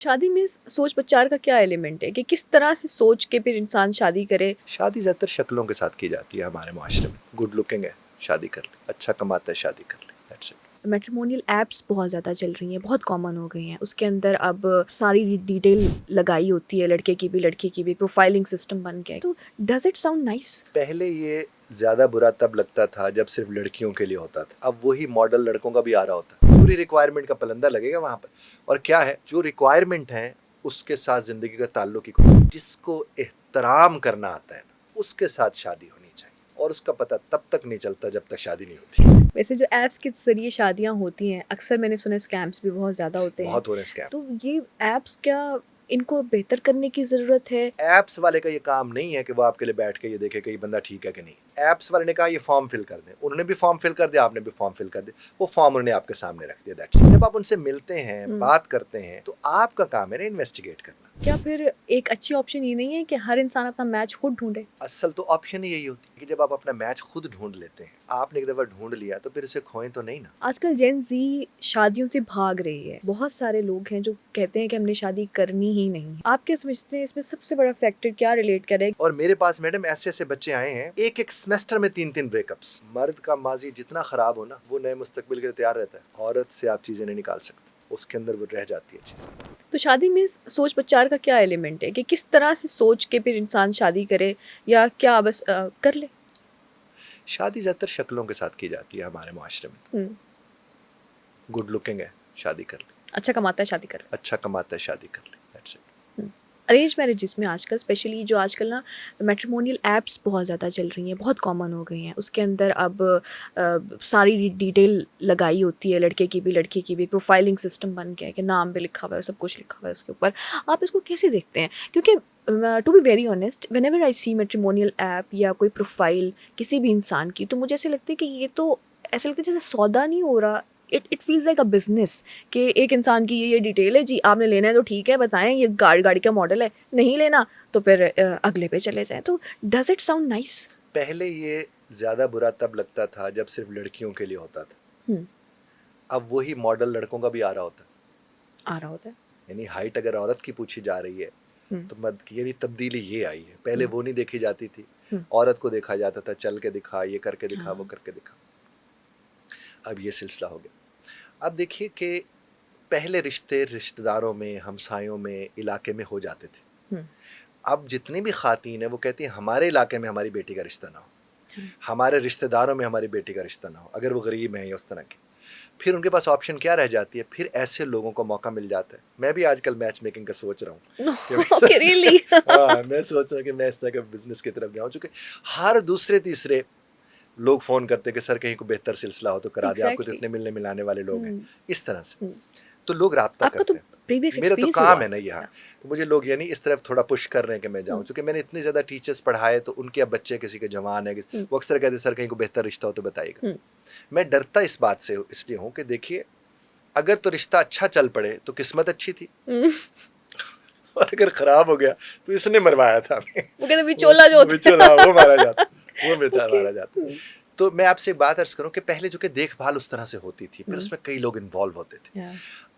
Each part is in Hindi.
शादी में सोच विचार का क्या एलिमेंट है कि किस तरह से सोच के फिर इंसान शादी करे? शादी ज़्यादातर शक्लों के साथ की जाती है हमारे माशरे में। गुड लुकिंग है, शादी कर ले। अच्छा कमाता है, शादी कर ले। That's it. मैट्रिमोनियल ऐप्स बहुत ज़्यादा चल रही हैं, बहुत कॉमन हो गई हैं। उसके अंदर अब सारी डिटेल लगाई होती है, लड़के की भी लड़की की भी, प्रोफाइलिंग सिस्टम बन गया है। तो डज इट साउंड नाइस? पहले ये ज़्यादा बुरा तब लगता था जब सिर्फ लड़कियों के लिए होता था। अब वही मॉडल लड़कों का भी आ रहा होता है। पूरी रिक्वायरमेंट का पलंदा लगेगा वहाँ पर। और क्या है, जो रिक्वायरमेंट है उसके साथ ज़िंदगी का ताल्लुक ही कोई। जिसको एहतराम करना आता है ना, उसके साथ शादी होनी चाहिए। और उसका पता तब तक नहीं चलता जब तक शादी नहीं होती। वैसे जो ऐप्स के ज़रिए शादियाँ होती हैं, अक्सर मैंने सुना है स्कैम्स भी बहुत ज़्यादा होते हैं। बहुत हो रहे हैं स्कैम। तो ये ऐप्स क्या इनको बेहतर करने की ज़रूरत है? ऐप्स वाले का ये काम नहीं है कि वो आपके लिए बैठ के ये देखे कि ये बंदा ठीक है कि नहीं। ऐप्स वाले ने कहा ये फॉर्म फिल कर दें, उन्होंने भी फॉर्म फिल कर दिया, आपने भी फॉर्म फिल कर दिया, वो फॉर्म उन्होंने आपके सामने रख दिया। That's it. जब आप उनसे मिलते हैं, बात करते हैं, तो आपका काम है ना इन्वेस्टिगेट करना। क्या फिर एक अच्छी ऑप्शन ये नहीं है कि हर इंसान अपना मैच खुद ढूंढे? असल तो ऑप्शन ही यही होती है कि जब आप अपना मैच खुद ढूंढ लेते हैं, आपने एक दफा ढूंढ लिया तो फिर उसे खोएं तो नहीं ना। आजकल जेन जी शादियों से भाग रही है। बहुत सारे लोग हैं जो कहते हैं कि हमने शादी करनी ही नहीं। आप क्या समझते हैं इसमें सबसे बड़ा फैक्टर क्या रिलेट करे? और मेरे पास मैडम ऐसे ऐसे बच्चे आए हैं, एक एक सेमेस्टर में 3-3 ब्रेकअप्स। मर्द का माजी जितना खराब हो ना, वो नए मुस्तकबिल के लिए तैयार रहता है। औरत से आप चीजें नहीं निकाल सकते, उसके अंदर वो रह जाती है चीजें। तो शादी में सोच विचार का क्या एलिमेंट है कि किस तरह से सोच के फिर इंसान शादी करे या क्या बस कर ले? शादी ज्यादातर शक्लों के साथ की जाती है हमारे माशरे में। गुड लुकिंग है, शादी कर ले। अच्छा कमाता है, शादी कर ले। अच्छा कमाता है, शादी कर ले। That's it. अरेंज मैरिजेस में आजकल स्पेशली जो आजकल ना मैट्रिमोनियल ऐप्स बहुत ज़्यादा चल रही हैं, बहुत कॉमन हो गई हैं। उसके अंदर अब सारी डिटेल लगाई होती है, लड़के की भी लड़की की भी, प्रोफाइलिंग सिस्टम बन गया है कि नाम भी लिखा हुआ है, सब कुछ लिखा हुआ है उसके ऊपर। आप इसको कैसे देखते हैं? क्योंकि to be very honest, whenever I see matrimonial app या कोई प्रोफाइल किसी भी इंसान की, तो मुझे ऐसे लगता है कि ये तो ऐसा लगता है जैसे सौदा नहीं हो रहा। It feels like a business कि एक इंसान की ये डिटेल है जी, आपने लेना है तो ठीक है, बताएं ये गाड़ी का मॉडल है, नहीं लेना तो फिर अगले पे चले जाएं। तो डज इट साउंड नाइस? पहले ये ज्यादा बुरा तब लगता था जब सिर्फ लड़कियों के लिए होता था। अब वही मॉडल लड़कों का भी आ रहा होता है। आ रहा होता है। यानी हाइट अगर औरत की पूछी जा रही है तो मर्द की, यानी तब्दीली ये आई है। पहले वो नहीं देखी जाती थी, औरत को देखा जाता था, चल के दिखा, ये करके दिखा, वो करके दिखा। अब ये सिलसिला हो गया। अब देखिए कि पहले रिश्ते रिश्तेदारों में, हमसायों में, इलाके में हो जाते थे। अब जितनी भी खातीन है वो कहती है हमारे इलाके में हमारी बेटी का रिश्ता ना हो, हमारे रिश्तेदारों में हमारी बेटी का रिश्ता ना हो, अगर वो गरीब है या उस तरह के। फिर उनके पास ऑप्शन क्या रह जाती है? फिर ऐसे लोगों को मौका मिल जाता है। मैं भी आजकल मैच मेकिंग का सोच रहा हूँ ओके, रियली? हाँ, मैं सोच रहा हूँ कि मैं इस तरह के बिजनेस की तरफ जाऊँ, चूंकि हर दूसरे तीसरे लोग फोन करते कि सर कहीं को बेहतर सिलसिला हो तो करा दे, आपको तो इतने मिलने मिलाने वाले लोग हैं। इस तरह से तो लोग राब्ता आपका तो करते हैं। प्रीवियस मेरा तो एक्सपीरियंस काम हुआ। है ना यहाँ, तो मुझे लोग यानी इस तरफ थोड़ा पुश कर रहे हैं कि मैं जाऊँ, क्योंकि मैंने इतने ज़्यादा टीचर्स पढ़ाए, तो उनके अब बच्चे किसी के जवान है, वो अक्सर कहते सर कहीं को बेहतर रिश्ता हो तो बताइएगा। मैं डरता इस बात से इसलिए हूँ कि देखिए, अगर तो रिश्ता अच्छा चल पड़े तो किस्मत अच्छी थी, और अगर खराब हो गया तो इसने मरवाया था हमें। वो कहते बिचौला जो होता है। वो मारा जाता, वो बेचारा ओके। मारा जाता। तो मैं आपसे एक बात अर्ज करूं कि पहले जो कि देखभाल उस तरह से होती थी, फिर उसमें कई लोग इन्वॉल्व होते थे।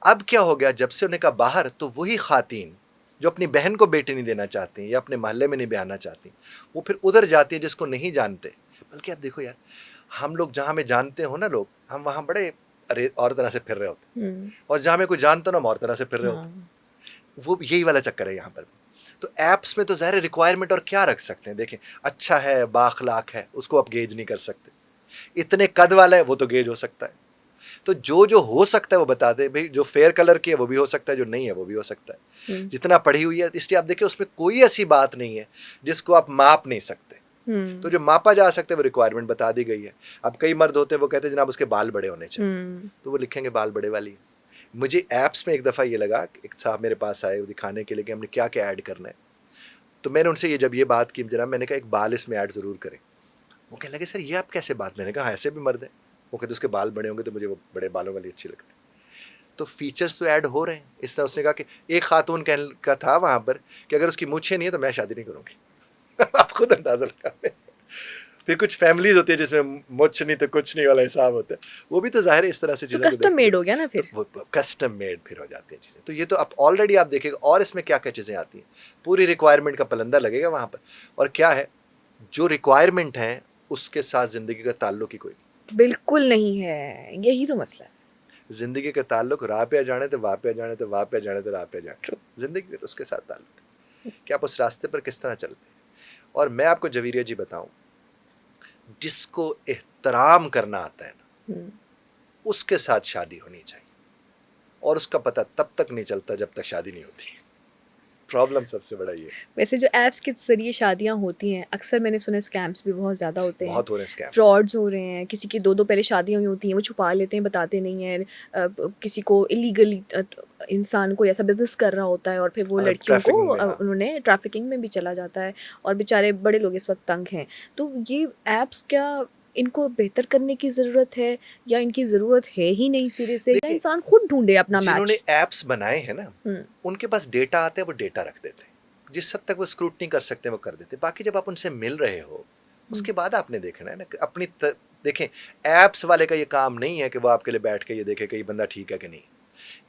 अब क्या हो गया, जब से उन्हें कहा बाहर, तो वही खातीन जो अपनी बहन को बेटी नहीं देना चाहती या अपने मोहल्ले में नहीं ब्याहना चाहती, वो फिर उधर जाती है जिसको नहीं जानते। बल्कि आप देखो यार, हम लोग जहां में जानते हो ना लोग, हम वहां बड़े अरे और तरह से फिर रहे होते, और जहां में कोई जानते हो ना, हम और तरह से फिर रहे होते। वो यही वाला चक्कर है यहाँ पर। तो ऐप्स में तो ज़ाहिर रिक्वायरमेंट और क्या रख सकते हैं? देखें, अच्छा है, बाखलाक है, उसको आप गेज नहीं कर सकते। इतने कद वाला है, वो तो गेज हो सकता है। तो जो जो हो सकता है वो बता दे भाई। जो फेयर कलर की है वो भी हो सकता है, जो नहीं है वो भी हो सकता है। जितना पढ़ी हुई है, इसलिए आप देखिए उसमें कोई ऐसी बात नहीं है जिसको आप माप नहीं सकते। तो जो मापा जा सकते हैं वो रिक्वायरमेंट बता दी गई है। अब कई मर्द होते हैं वो कहते हैं जनाब उसके बाल बड़े होने चाहिए, तो वो लिखेंगे बाल बड़े वाली। मुझे ऐप्स में एक दफ़ा ये लगा, एक साहब मेरे पास आए दिखाने के लिए कि हमने क्या क्या ऐड करना है। तो मैंने उनसे ये जब ये बात की जनाब, मैंने कहा एक बाल इसमें ऐड ज़रूर करें। वो कहने लगे सर ये आप कैसे बात? मैंने कहा ऐसे भी मर्द है। वो कहते उसके बाल बड़े होंगे तो मुझे वो बड़े बालों वाली अच्छी लगती। तो फीचर्स तो ऐड हो रहे हैं इस तरह। उसने कहा कि एक खातून का था वहाँ पर कि अगर उसकी मूछें नहीं है तो मैं शादी नहीं करूँगी। आप खुद अंदाजा लगा लें। फिर कुछ फैमिलीज होती है जिसमें मुझ नहीं तो कुछ नहीं वाला हिसाब होता है, वो भी तो जाहिर है इस तरह से तो चीज़ों को कस्टम देखते मेड हैं। हो गया ना फिर। तो वो कस्टम मेड फिर हो जाती है चीज़ें। तो ये तो अब ऑलरेडी आप देखिएगा, और इसमें क्या क्या चीज़ें आती हैं, पूरी रिक्वायरमेंट का पलंदा लगेगा वहाँ पर। और क्या है, जो रिक्वायरमेंट है उसके साथ ज़िंदगी का ताल्लुक ही कोई नहीं। बिल्कुल नहीं है, यही तो मसला है। ज़िंदगी का ताल्लुक राह पे आ जाने तो वाह पे आ जाने तो वाह पे आ जाने तो राह पे आ जाने, ज़िंदगी का तो उसके साथ ताल्लुक है कि आप उस रास्ते पर किस तरह चलते हैं। और मैं आपको जवीरिया जी बताऊं, जिसको एहतराम करना आता है ना, उसके साथ शादी होनी चाहिए, और उसका पता तब तक नहीं चलता जब तक शादी नहीं होती। प्रॉब्लम सबसे बड़ा ये है। वैसे जो ऐप्स के ज़रिए शादियाँ होती हैं, अक्सर मैंने सुना है स्कैम्स भी बहुत ज़्यादा होते हैं, बहुत हो रहे हैं स्कैम्स। फ्रॉड्स हो रहे हैं, किसी की 2-2 पहले शादियाँ हुई होती हैं, वो छुपा लेते हैं, बताते नहीं हैं। किसी को इल्लीगली इंसान कोई ऐसा बिज़नेस कर रहा होता है और फिर वो लड़कियों को ट्रैफिकिंग में, हाँ। उन्होंने ट्रैफिकिंग में भी चला जाता है, और बेचारे बड़े लोग इस वक़्त तंग हैं। तो ये ऐप्स क्या इनको बेहतर करने की ज़रूरत है, या इनकी ज़रूरत है ही नहीं सिरे से, या देखिए, इंसान खुद ढूँढे अपना जिन्होंने मैच? ऐप्स बनाए हैं ना, उनके पास डेटा आते हैं, वो डेटा रख देते हैं। जिस हद तक वो स्क्रूटनी कर सकते हैं वो कर देते हैं। बाकी जब आप उनसे मिल रहे हो, उसके बाद आपने देखना है ना कि अपनी देखें, ऐप्स वाले का ये काम नहीं है कि वो आपके लिए बैठ के ये देखे कि ये बंदा ठीक है कि नहीं।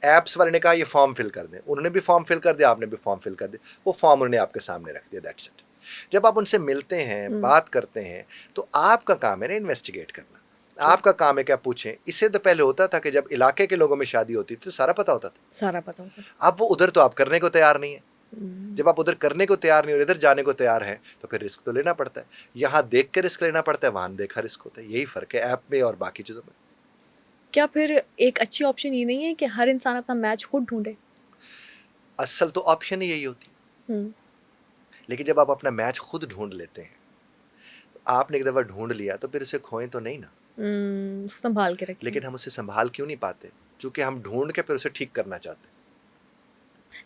ऐप्स वाले ने कहा ये फॉर्म फिल कर दें, उन्होंने भी फॉर्म फिल कर दिया, आपने भी फॉर्म फिल कर दिया, वो फॉर्म उन्होंने आपके सामने रख दिया, दैट्स इट। जब आप उनसे मिलते हैं, बात करते हैं, तो आपका काम है ना इन्वेस्टिगेट करना। आपका काम है कि आप पूछें। इससे तो पहले होता था कि जब इलाके के लोगों में शादी होती थी तो सारा पता होता था, सारा पता होता था। अब वो उधर तो आप करने को तैयार नहीं है। जब आप उधर करने को तैयार नहीं और इधर जाने को तैयार है, तो फिर रिस्क तो लेना पड़ता है। यहाँ देख के रिस्क लेना पड़ता है, वहां देखा रिस्क होता है। यही फर्क है ऐप में और बाकी चीजों में। क्या फिर एक अच्छी ऑप्शन ये नहीं है कि हर इंसान अपना मैच खुद ढूंढे? असल तो ऑप्शन ही यही होती है। लेकिन जब आप अपना मैच खुद ढूंढ लेते हैं, तो आपने एक दफा ढूंढ लिया तो फिर उसे खोएं तो नहीं ना। संभाल के रखें। लेकिन हम उसे संभाल क्यों नहीं पाते? क्योंकि हम ढूंढ के फिर उसे ठीक करना चाहते हैं।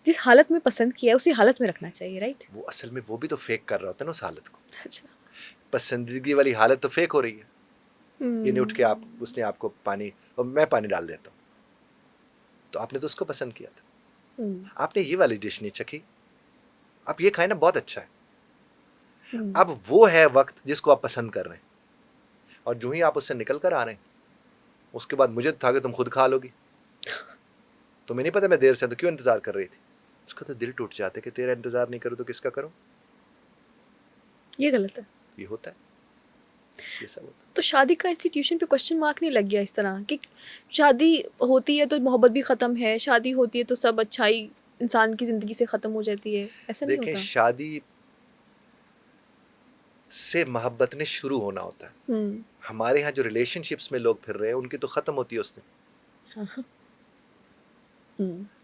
जिस हालत में पसंद किया है उसी हालत में रखना चाहिए, राइट? वो असल में वो भी तो फेक कर रहा होता है ना उस हालत को। अच्छा। पसंदीदगी वाली हालत तो फेक हो रही है। ये नहीं उठ के आप, उसने आपको पानी और मैं पानी डाल देता हूँ, तो आपने तो उसको पसंद किया था। आपने ये वाली डिश नहीं चखी, आप ये खाए ना, बहुत अच्छा है। अब वो है वक्त जिसको आप पसंद कर रहे हैं, और जो ही आप उससे निकल कर आ रहे हैं, उसके बाद मुझे था कि तुम खुद खा लोगी। तुम्हें नहीं पता मैं देर से तो क्यों इंतजार कर रही थी। उसका तो दिल टूट जाता है कि तेरा इंतजार नहीं करूं तो किसका करूं। ये गलत है। ये होता है, ये सब होता है। तो शादी का इंस्टीट्यूशन पे क्वेश्चन मार्क नहीं लग गया इस तरह कि शादी होती है तो मोहब्बत भी ख़त्म है, शादी होती है तो सब अच्छाई इंसान की ज़िंदगी से ख़त्म हो जाती है, ऐसा नहीं देखें, होता? शादी से मोहब्बत ने शुरू होना होता है। हमारे यहाँ जो रिलेशनशिप्स में लोग फिर रहे हैं उनकी तो ख़त्म होती है उस दिन।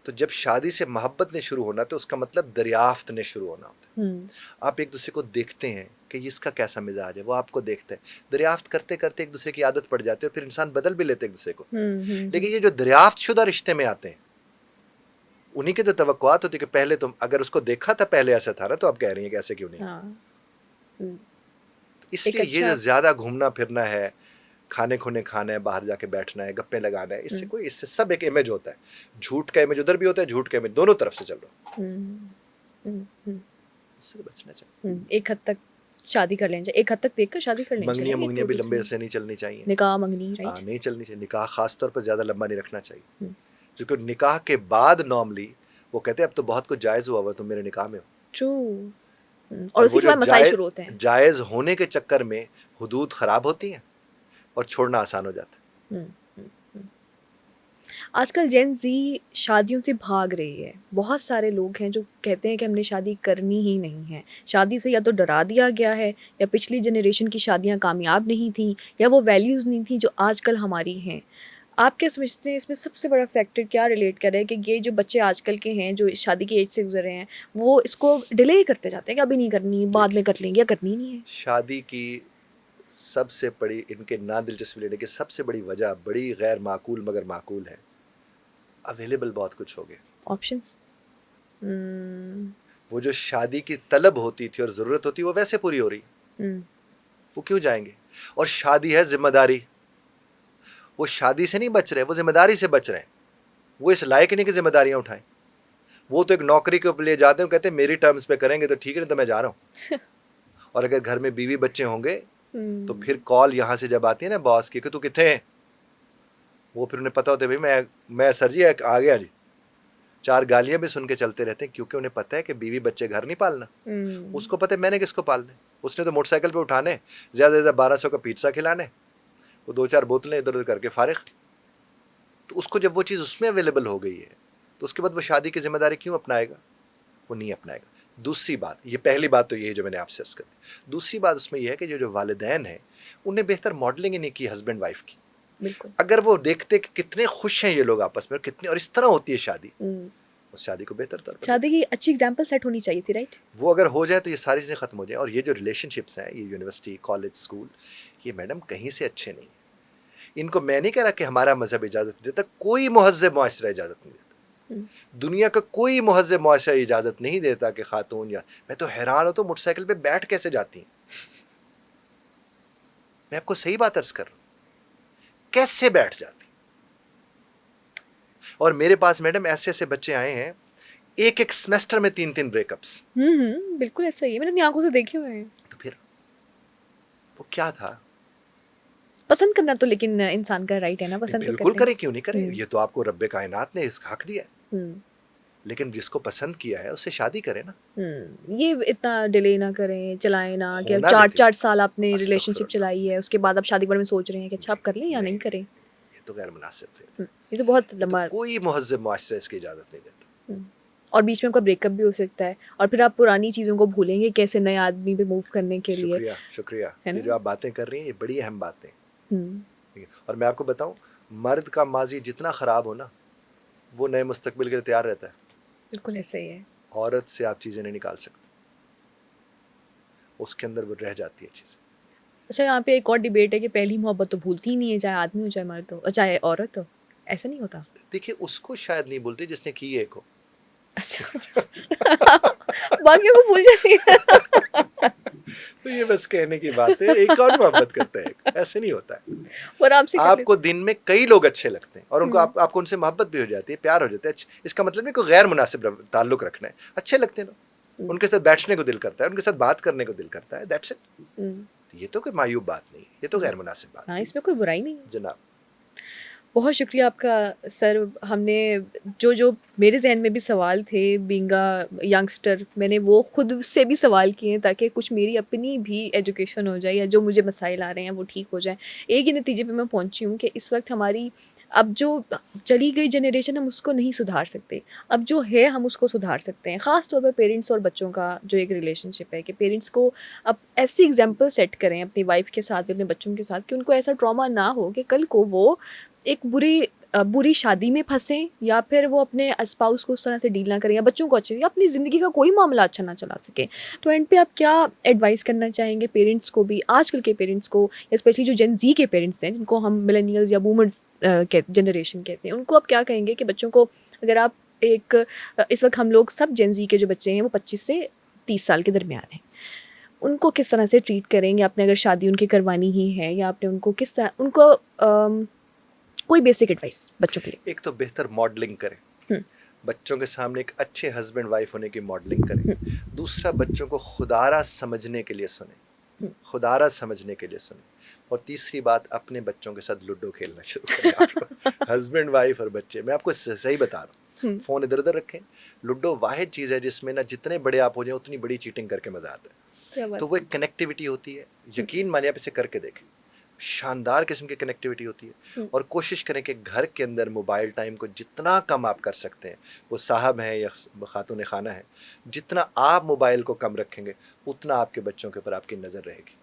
तो जब शादी से मोहब्बत ने शुरू होना तो उसका मतलब दरियाफ्त ने शुरू होना होता है। आप एक दूसरे को देखते हैं कि इसका कैसा मिजाज है, वो आपको देखता है। दरियाफ्त करते करते एक दूसरे की आदत पड़ जाती है, फिर इंसान बदल भी लेते एक दूसरे को। लेकिन ये जो दरियाफ्त शुदा रिश्ते में आते हैं, उन्हीं के तो तवक्कुआत होती है कि पहले तुम अगर उसको देखा था पहले ऐसा था ना, तो आप कह रही हैं कि ऐसे क्यों नहीं। इसलिए ये जो ज्यादा घूमना फिरना है, खाने खुने खाना है, बाहर जाके बैठना है, गप्पे लगाना है, इससे कोई, इससे सब एक इमेज होता है। झूठ का इमेज उधर भी होता है, झूठ का इमेज दोनों तरफ से चल रहा है। इससे बचना चाहिए। एक हद तक शादी कर लेनी चाहिए, एक हद तक देखकर शादी कर लेनी चाहिए। मंगनियां भी लंबे से नहीं चलनी चाहिए। निकाह मंगनी, राइट? हाँ, नहीं चलनी चाहिए। निकाह खास तौर पर ज्यादा लंबा नहीं रखना चाहिए, क्योंकि निकाह के बाद नॉर्मली वो कहते हैं अब तो बहुत कुछ जायज हुआ हुआ, तुम मेरे निकाह में हो। ट्रू। और उसी के बाद मसाइल शुरू होते हैं। जायज होने के चक्कर में हुदूद खराब होती हैं और छोड़ना आसान हो जाता है। आजकल जेन ज़ी शादियों से भाग रही है। बहुत सारे लोग हैं जो कहते हैं कि हमने शादी करनी ही नहीं है। शादी से या तो डरा दिया गया है, या पिछली जनरेशन की शादियां कामयाब नहीं थीं, या वो वैल्यूज़ नहीं थी जो आजकल हमारी हैं। आप क्या समझते हैं इसमें सबसे बड़ा फैक्टर क्या रिलेट कर रहा है कि ये जो बच्चे आजकल के हैं जो शादी की एज से गुजर रहे हैं, वो इसको डिले करते जाते हैं कि अभी नहीं करनी, बाद में कर लेंगे, या करनी नहीं है? शादी की सबसे बड़ी, इनके ना दिलचस्पी लेने की सबसे बड़ी वजह बड़ी गैर माकूल मगर माकूल है। अवेलेबल बहुत कुछ हो गए ऑप्शंस। वो जो शादी की तलब होती थी और ज़रूरत होती वो वैसे पूरी हो रही। वो क्यों जाएंगे? और शादी है जिम्मेदारी, वो शादी से नहीं बच रहे, वो जिम्मेदारी से बच रहे हैं। वो इस लायक नहीं कि जिम्मेदारियां उठाएं। वो तो एक नौकरी के लिए जाते हैं, कहते हैं मेरी टर्म्स पे करेंगे तो ठीक है, नहीं तो मैं जा रहा हूँ। और अगर घर में बीवी बच्चे होंगे तो फिर कॉल यहाँ से जब आती है ना बॉस की कि तू किथे है, वो फिर उन्हें पता होता है भाई मैं सर जी आ गया जी। 4 गालियां भी सुन के चलते रहते हैं, क्योंकि उन्हें पता है कि बीवी बच्चे घर नहीं पालना। उसको पता है मैंने किसको पालना है, उसने तो मोटरसाइकिल पे उठाने, ज़्यादा से ज़्यादा 1200 का पिज्ज़ा खिलाने, वो 2-4 बोतलें इधर उधर करके फारिग। तो उसको जब वो चीज़ उसमें अवेलेबल हो गई है, तो उसके बाद वो शादी की जिम्मेदारी क्यों अपनाएगा? वो नहीं अपनाएगा। दूसरी बात, ये पहली बात तो ये है जो मैंने आपसे अर्ज कर दी। दूसरी बात उसमें यह है कि जो वालिदैन हैं, उन्हें बेहतर मॉडलिंग ही नहीं की हस्बैंड वाइफ की। बिल्कुल। अगर वो देखते कि कितने खुश हैं ये लोग आपस में, और कितने, और इस तरह होती है शादी, उस शादी को बेहतर तौर पर शादी की अच्छी एग्जांपल सेट होनी चाहिए थी, राइट? वो अगर हो जाए तो ये सारी चीज़ें खत्म हो जाए। और ये जो रिलेशनशिप्स हैं, ये यूनिवर्सिटी, कॉलेज, स्कूल, ये मैडम कहीं से अच्छे नहीं हैं। इनको मैं नहीं कह रहा कि हमारा मजहब इजाज़त नहीं देता, कोई मुहज़्ज़ब मुआशरा इजाज़त नहीं देता, दुनिया का कोई मुहज़्ज़ब मुआशरा इजाज़त नहीं देता कि खातून, या मैं तो हैरान होता हूँ मोटरसाइकिल पे बैठ कैसे जाती हैं। मैं आपको सही बात अर्ज कर रहा हूँ, कैसे बैठ जाती। और मेरे पास मैडम ऐसे ऐसे बच्चे आए हैं, एक सेमेस्टर में 3-3 ब्रेकअप्स। बिल्कुल ऐसा ही है, मैंने अपनी आंखों से देखे हुए हैं। तो फिर वो क्या था? पसंद करना तो लेकिन इंसान का राइट है ना, पसंद तो बिल्कुल करते हैं। करें, क्यों नहीं करें, ये तो आपको रब्बे कायनात ने इसका हक दिया है। लेकिन जिसको पसंद किया है उससे शादी करें ना। ये इतना डिले ना करें, चलाएं ना कि होना 4 साल आपने रिलेशनशिप अस्तगफिरुल्लाह। चलाई है, उसके बाद आप शादी के बारे में सोच रहे हैं कि अच्छा आप कर लें या नहीं करें। ये तो गैर मुनासिब है। ये तो बहुत ये तो लंबा। कोई मुहज़्ज़ब मुआशरा इसकी इजाज़त नहीं देता। और बीच में आपका ब्रेकअप भी हो सकता है, और फिर आप पुरानी चीज़ों को भूलेंगे कैसे नए आदमी पे मूव करने के लिए। शुक्रिया शुक्रिया, है ये ना? जो आप बातें कर रही हैं ये बड़ी अहम बातें। हम्म, ठीक है, और मैं आपको बताऊं, मर्द का माजी जितना ख़राब हो ना, वो नए मुस्तकबिल के लिए तैयार रहता है। बिल्कुल ऐसा ही है। औरत से आप चीज़ें नहीं निकाल सकते, उसके अंदर वो रह जाती है चीज़ें। अच्छा, यहाँ पे एक और डिबेट है कि पहली मोहब्बत तो भूलती ही नहीं है, चाहे आदमी हो चाहे मर्द हो, चाहे औरत हो। ऐसा नहीं होता? देखिए, उसको शायद नहीं बोलते जिसने की है को। अच्छा। बाकियों को भूल जाती है। तो ये बस कहने की बात है, एक और मोहब्बत करता है, ऐसे नहीं होता है। और आपसे कर आपको दिन में कई लोग अच्छे लगते हैं, और उनको आपको उनसे मोहब्बत भी हो जाती है, प्यार हो जाता है। इसका मतलब नहीं कोई गैर मुनासिब ताल्लुक रखना है, अच्छे लगते हैं ना, उनके साथ बैठने को दिल करता है, उनके साथ बात करने को दिल करता है, दैट्स इट। ये तो कोई मायूब बात नहीं है, ये तो गैर मुनासिब बात हाँ, इसमें कोई बुराई नहीं है। जनाब। बहुत शुक्रिया आपका सर। हमने जो मेरे जहन में भी सवाल थे बीइंग अ यंगस्टर, मैंने वो खुद से भी सवाल किए हैं ताकि कुछ मेरी अपनी भी एजुकेशन हो जाए, या जो मुझे मसाइल आ रहे हैं वो ठीक हो जाए। एक ही नतीजे पे मैं पहुंची हूँ कि इस वक्त हमारी अब जो चली गई जनरेशन, हम उसको नहीं सुधार सकते। अब जो है हम उसको सुधार सकते हैं। ख़ास तौर पर पेरेंट्स और बच्चों का जो एक रिलेशनशिप है, कि पेरेंट्स को अब ऐसी एग्जांपल सेट करें अपनी वाइफ के साथ भी, अपने बच्चों के साथ, कि उनको ऐसा ट्रॉमा ना हो कि कल को वो एक बुरी शादी में फंसें, या फिर वो अपने स्पाउस को उस तरह से डील ना करें, या बच्चों को अच्छे, या अपनी ज़िंदगी का कोई मामला अच्छा ना चला सकें। तो एंड पे आप क्या एडवाइस करना चाहेंगे पेरेंट्स को भी, आजकल के पेरेंट्स को, या स्पेशली जो जेन जी के पेरेंट्स हैं, जिनको हम मिलेनियल्स या बूमर्स जनरेशन कहते हैं, उनको आप क्या कहेंगे कि बच्चों को, अगर आप इस वक्त हम लोग सब जेन जी के जो बच्चे हैं वो 25 से 30 साल के दरमियान हैं, उनको किस तरह से ट्रीट करेंगे? आपने अगर शादी उनकी करवानी ही है, या आपने उनको किस तरह, उनको कोई बेसिक एडवाइस बच्चों के लिए? एक तो बेहतर मॉडलिंग करें, बच्चों के सामने एक अच्छे हस्बैंड वाइफ होने की मॉडलिंग करें। दूसरा, बच्चों को खुदारा समझने के लिए सुने, खुदारा समझने के लिए सुने। और तीसरी बात, अपने बच्चों के साथ लूडो खेलना शुरू करें। हस्बैंड वाइफ और बच्चे, मैं आपको सही बता रहा हूँ, फ़ोन इधर उधर रखें। लूडो वाहिद चीज़ है जिसमें ना जितने बड़े आप हो जाए उतनी बड़ी चीटिंग करके मज़ा आता है। तो वो एक कनेक्टिविटी होती है, यकीन मानिए आप इसे करके देखें, शानदार किस्म की कनेक्टिविटी होती है। और कोशिश करें कि घर के अंदर मोबाइल टाइम को जितना कम आप कर सकते हैं, वो साहब हैं या खातून खाना है, जितना आप मोबाइल को कम रखेंगे उतना आपके बच्चों के ऊपर आपकी नज़र रहेगी।